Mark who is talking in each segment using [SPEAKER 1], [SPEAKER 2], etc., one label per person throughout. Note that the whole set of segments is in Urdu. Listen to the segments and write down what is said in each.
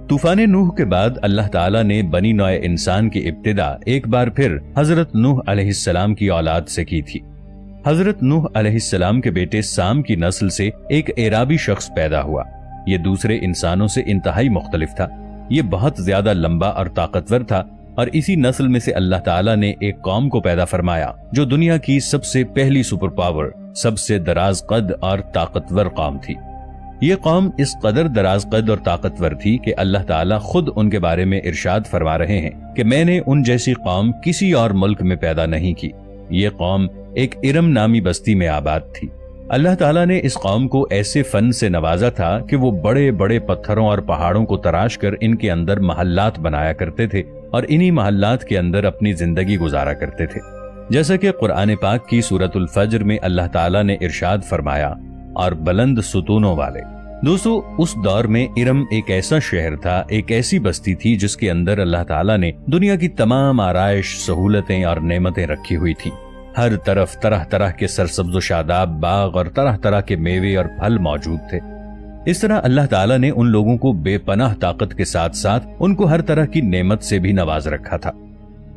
[SPEAKER 1] طوفان نوح کے بعد اللہ تعالیٰ نے بنی نوع انسان کی ابتدا ایک بار پھر حضرت نوح علیہ السلام کی اولاد سے کی تھی۔ حضرت نوح علیہ السلام کے بیٹے سام کی نسل سے ایک اعرابی شخص پیدا ہوا۔ یہ دوسرے انسانوں سے انتہائی مختلف تھا۔ یہ بہت زیادہ لمبا اور طاقتور تھا، اور اسی نسل میں سے اللہ تعالیٰ نے ایک قوم کو پیدا فرمایا جو دنیا کی سب سے پہلی سپر پاور، سب سے دراز قد اور طاقتور قوم تھی۔ یہ قوم اس قدر دراز قد اور طاقتور تھی کہ اللہ تعالیٰ خود ان کے بارے میں ارشاد فرما رہے ہیں کہ میں نے ان جیسی قوم کسی اور ملک میں پیدا نہیں کی۔ یہ قوم ایک ارم نامی بستی میں آباد تھی۔ اللہ تعالیٰ نے اس قوم کو ایسے فن سے نوازا تھا کہ وہ بڑے بڑے پتھروں اور پہاڑوں کو تراش کر ان کے اندر محلات بنایا کرتے تھے اور انہی محلات کے اندر اپنی زندگی گزارا کرتے تھے، جیسا کہ قرآن پاک کی سورۃ الفجر میں اللہ تعالیٰ نے ارشاد فرمایا، اور بلند ستونوں والے۔ دوستو، اس دور میں ارم ایک ایسا شہر تھا، ایک ایسی بستی تھی جس کے اندر اللہ تعالیٰ نے دنیا کی تمام آرائش، سہولتیں اور نعمتیں رکھی ہوئی تھی۔ ہر طرف طرح طرح کے سرسبز و شاداب باغ اور طرح طرح کے میوے اور پھل موجود تھے۔ اس طرح اللہ تعالیٰ نے ان لوگوں کو بے پناہ طاقت کے ساتھ ساتھ ان کو ہر طرح کی نعمت سے بھی نواز رکھا تھا۔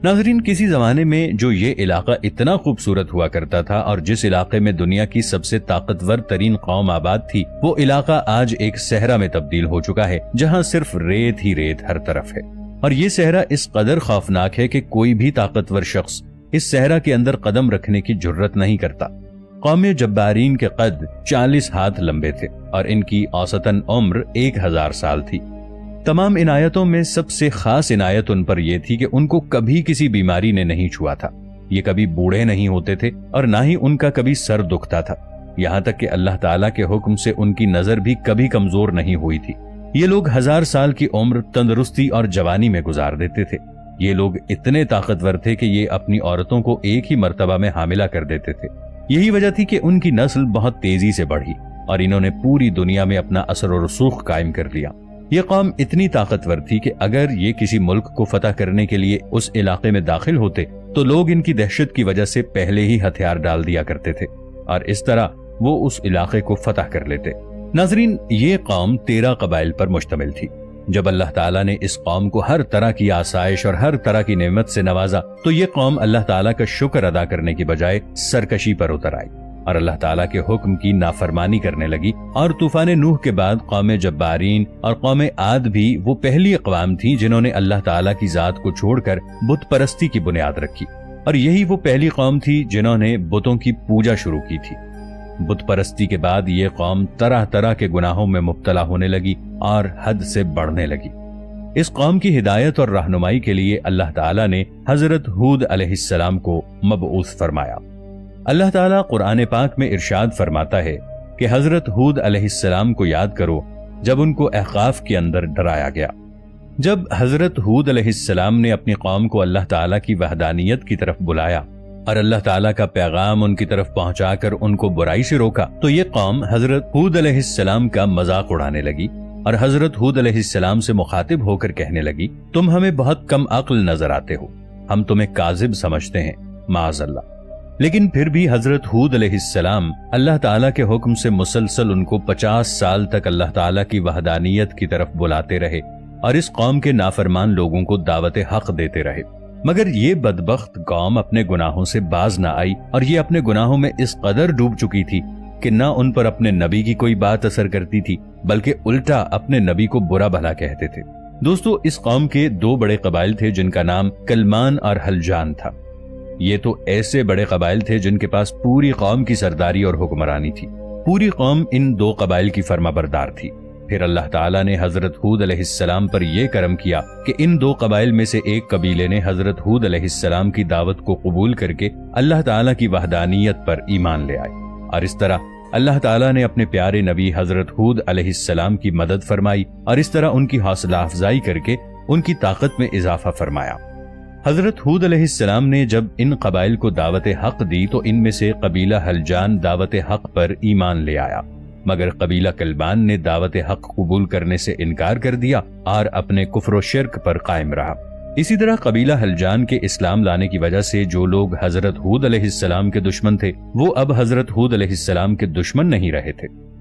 [SPEAKER 1] ناظرین، کسی زمانے میں جو یہ علاقہ اتنا خوبصورت ہوا کرتا تھا اور جس علاقے میں دنیا کی سب سے طاقتور ترین قوم آباد تھی، وہ علاقہ آج ایک صحرا میں تبدیل ہو چکا ہے جہاں صرف ریت ہی ریت ہر طرف ہے، اور یہ صحرا اس قدر خوفناک ہے کہ کوئی بھی طاقتور شخص اس صحرا کے اندر قدم رکھنے کی جرت نہیں کرتا۔ قوم جبارین کے قد 40 ہاتھ لمبے تھے اور ان کی اوسطاً عمر 1000 سال تھی۔ تمام عنایتوں میں سب سے خاص عنایت ان پر یہ تھی کہ ان کو کبھی کسی بیماری نے نہیں چھوا تھا۔ یہ کبھی بوڑھے نہیں ہوتے تھے اور نہ ہی ان کا کبھی سر دکھتا تھا، یہاں تک کہ اللہ تعالیٰ کے حکم سے ان کی نظر بھی کبھی کمزور نہیں ہوئی تھی۔ یہ لوگ 1000 سال کی عمر تندرستی اور جوانی میں گزار دیتے تھے۔ یہ لوگ اتنے طاقتور تھے کہ یہ اپنی عورتوں کو ایک ہی مرتبہ میں حاملہ کر دیتے تھے۔ یہی وجہ تھی کہ ان کی نسل بہت تیزی سے بڑھی اور انہوں نے پوری دنیا میں اپنا اثر و رسوخ قائم کر لیا۔ یہ قوم اتنی طاقتور تھی کہ اگر یہ کسی ملک کو فتح کرنے کے لیے اس علاقے میں داخل ہوتے تو لوگ ان کی دہشت کی وجہ سے پہلے ہی ہتھیار ڈال دیا کرتے تھے اور اس طرح وہ اس علاقے کو فتح کر لیتے۔ ناظرین، یہ قوم 13 قبائل پر مشتمل تھی۔ جب اللہ تعالیٰ نے اس قوم کو ہر طرح کی آسائش اور ہر طرح کی نعمت سے نوازا تو یہ قوم اللہ تعالیٰ کا شکر ادا کرنے کی بجائے سرکشی پر اتر آئی اور اللہ تعالیٰ کے حکم کی نافرمانی کرنے لگی۔ اور طوفان نوح کے بعد قوم جبارین اور قوم عاد بھی وہ پہلی اقوام تھی جنہوں نے اللہ تعالیٰ کی ذات کو چھوڑ کر بت پرستی کی بنیاد رکھی، اور یہی وہ پہلی قوم تھی جنہوں نے بتوں کی پوجا شروع کی تھی۔ بت پرستی کے بعد یہ قوم طرح طرح کے گناہوں میں مبتلا ہونے لگی اور حد سے بڑھنے لگی۔ اس قوم کی ہدایت اور رہنمائی کے لیے اللہ تعالیٰ نے حضرت ہود علیہ السلام کو مبعوث فرمایا۔ اللہ تعالیٰ قرآن پاک میں ارشاد فرماتا ہے کہ حضرت ہود علیہ السلام کو یاد کرو جب ان کو احقاف کے اندر ڈرایا گیا۔ جب حضرت ہود علیہ السلام نے اپنی قوم کو اللہ تعالیٰ کی وحدانیت کی طرف بلایا اور اللہ تعالیٰ کا پیغام ان کی طرف پہنچا کر ان کو برائی سے روکا تو یہ قوم حضرت ہود علیہ السلام کا مذاق اڑانے لگی اور حضرت ہود علیہ السلام سے مخاطب ہو کر کہنے لگی، تم ہمیں بہت کم عقل نظر آتے ہو، ہم تمہیں کاذب سمجھتے ہیں، معاذ اللہ۔ لیکن پھر بھی حضرت ہود علیہ السلام اللہ تعالیٰ کے حکم سے مسلسل ان کو 50 سال تک اللہ تعالیٰ کی وحدانیت کی طرف بلاتے رہے اور اس قوم کے نافرمان لوگوں کو دعوت حق دیتے رہے۔ مگر یہ بدبخت قوم اپنے گناہوں سے باز نہ آئی اور یہ اپنے گناہوں میں اس قدر ڈوب چکی تھی کہ نہ ان پر اپنے نبی کی کوئی بات اثر کرتی تھی بلکہ الٹا اپنے نبی کو برا بھلا کہتے تھے۔ دوستو، اس قوم کے 2 بڑے قبائل تھے جن کا نام کلمان اور حلجان تھا۔ یہ تو ایسے بڑے قبائل تھے جن کے پاس پوری قوم کی سرداری اور حکمرانی تھی۔ پوری قوم ان 2 قبائل کی فرما بردار تھی۔ پھر اللہ تعالیٰ نے حضرت ہود علیہ السلام پر یہ کرم کیا کہ ان 2 قبائل میں سے ایک قبیلے نے حضرت ہود علیہ السلام کی دعوت کو قبول کر کے اللہ تعالیٰ کی وحدانیت پر ایمان لے آئے، اور اس طرح اللہ تعالیٰ نے اپنے پیارے نبی حضرت ہود علیہ السلام کی مدد فرمائی اور اس طرح ان کی حوصلہ افزائی کر کے ان کی طاقت میں اضافہ فرمایا۔ حضرت ہود علیہ السلام نے جب ان قبائل کو دعوت حق دی تو ان میں سے قبیلہ حلجان دعوت حق پر ایمان لے آیا، مگر قبیلہ کلبان نے دعوت حق قبول کرنے سے انکار کر دیا اور اپنے کفر و شرک پر قائم رہا۔ اسی طرح قبیلہ حلجان کے اسلام لانے کی وجہ سے جو لوگ حضرت ہود علیہ السلام کے دشمن تھے وہ اب حضرت ہود علیہ السلام کے دشمن نہیں رہے تھے۔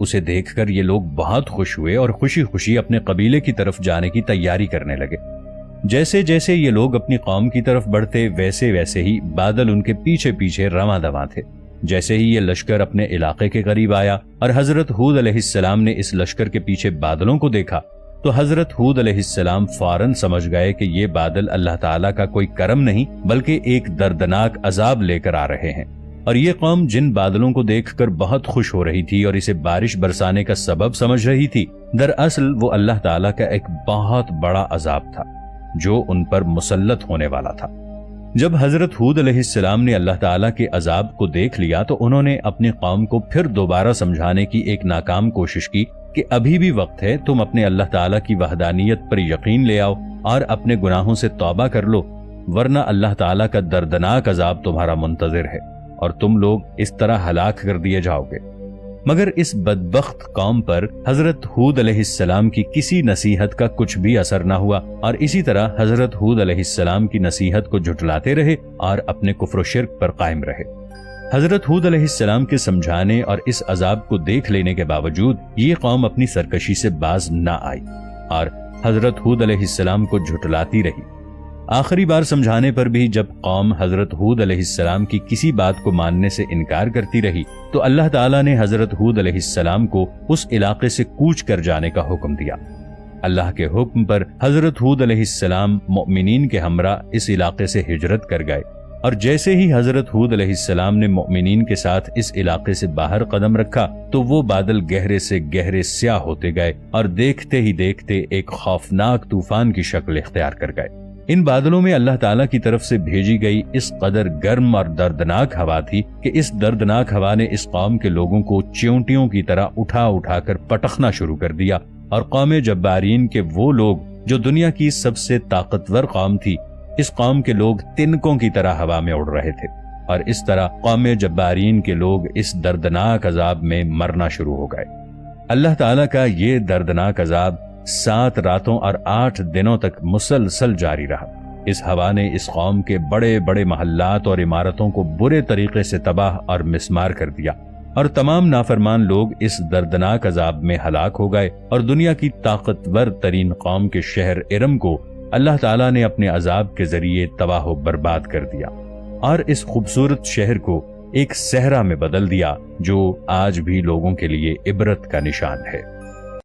[SPEAKER 1] اسے دیکھ کر یہ لوگ بہت خوش ہوئے اور خوشی خوشی اپنے قبیلے کی طرف جانے کی تیاری کرنے لگے۔ جیسے جیسے یہ لوگ اپنی قوم کی طرف بڑھتے ویسے ویسے ہی بادل ان کے پیچھے پیچھے رواں دواں تھے۔ جیسے ہی یہ لشکر اپنے علاقے کے قریب آیا اور حضرت ہود علیہ السلام نے اس لشکر کے پیچھے بادلوں کو دیکھا تو حضرت ہود علیہ السلام فوراً سمجھ گئے کہ یہ بادل اللہ تعالیٰ کا کوئی کرم نہیں بلکہ ایک دردناک عذاب لے کر آ رہے ہیں، اور یہ قوم جن بادلوں کو دیکھ کر بہت خوش ہو رہی تھی اور اسے بارش برسانے کا سبب سمجھ رہی تھی، دراصل وہ اللہ تعالیٰ کا ایک بہت بڑا عذاب تھا جو ان پر مسلط ہونے والا تھا۔ جب حضرت ہود علیہ السلام نے اللہ تعالیٰ کے عذاب کو دیکھ لیا تو انہوں نے اپنی قوم کو پھر دوبارہ سمجھانے کی ایک ناکام کوشش کی کہ ابھی بھی وقت ہے، تم اپنے اللہ تعالیٰ کی وحدانیت پر یقین لے آؤ اور اپنے گناہوں سے توبہ کر لو، ورنہ اللہ تعالیٰ کا دردناک عذاب تمہارا منتظر ہے اور تم لوگ اس طرح ہلاک کر دیے جاؤ گے۔ مگر اس بدبخت قوم پر حضرت ہود علیہ السلام کی کسی نصیحت کا کچھ بھی اثر نہ ہوا، اور اسی طرح حضرت ہود علیہ السلام کی نصیحت کو جھٹلاتے رہے اور اپنے کفر و شرک پر قائم رہے۔ حضرت ہود علیہ السلام کے سمجھانے اور اس عذاب کو دیکھ لینے کے باوجود یہ قوم اپنی سرکشی سے باز نہ آئی اور حضرت ہود علیہ السلام کو جھٹلاتی رہی۔ آخری بار سمجھانے پر بھی جب قوم حضرت ہود علیہ السلام کی کسی بات کو ماننے سے انکار کرتی رہی تو اللہ تعالیٰ نے حضرت ہود علیہ السلام کو اس علاقے سے کوچ کر جانے کا حکم دیا۔ اللہ کے حکم پر حضرت ہود علیہ السلام مؤمنین کے ہمراہ اس علاقے سے ہجرت کر گئے، اور جیسے ہی حضرت ہود علیہ السلام نے مؤمنین کے ساتھ اس علاقے سے باہر قدم رکھا تو وہ بادل گہرے سے گہرے سیاہ ہوتے گئے اور دیکھتے ہی دیکھتے ایک خوفناک طوفان کی شکل اختیار کر گئے۔ ان بادلوں میں اللہ تعالیٰ کی طرف سے بھیجی گئی اس قدر گرم اور دردناک ہوا تھی کہ اس دردناک ہوا نے اس قوم کے لوگوں کو چیونٹیوں کی طرح اٹھا اٹھا کر پٹخنا شروع کر دیا، اور قوم جبارین کے وہ لوگ جو دنیا کی سب سے طاقتور قوم تھی، اس قوم کے لوگ تنکوں کی طرح ہوا میں اڑ رہے تھے، اور اس طرح قوم جبارین کے لوگ اس دردناک عذاب میں مرنا شروع ہو گئے۔ اللہ تعالیٰ کا یہ دردناک عذاب 7 راتوں اور 8 دنوں تک مسلسل جاری رہا۔ اس ہوا نے اس قوم کے بڑے بڑے محلات اور عمارتوں کو برے طریقے سے تباہ اور مسمار کر دیا، اور تمام نافرمان لوگ اس دردناک عذاب میں ہلاک ہو گئے، اور دنیا کی طاقتور ترین قوم کے شہر ارم کو اللہ تعالیٰ نے اپنے عذاب کے ذریعے تباہ و برباد کر دیا، اور اس خوبصورت شہر کو ایک صحرا میں بدل دیا جو آج بھی لوگوں کے لیے عبرت کا نشان ہے۔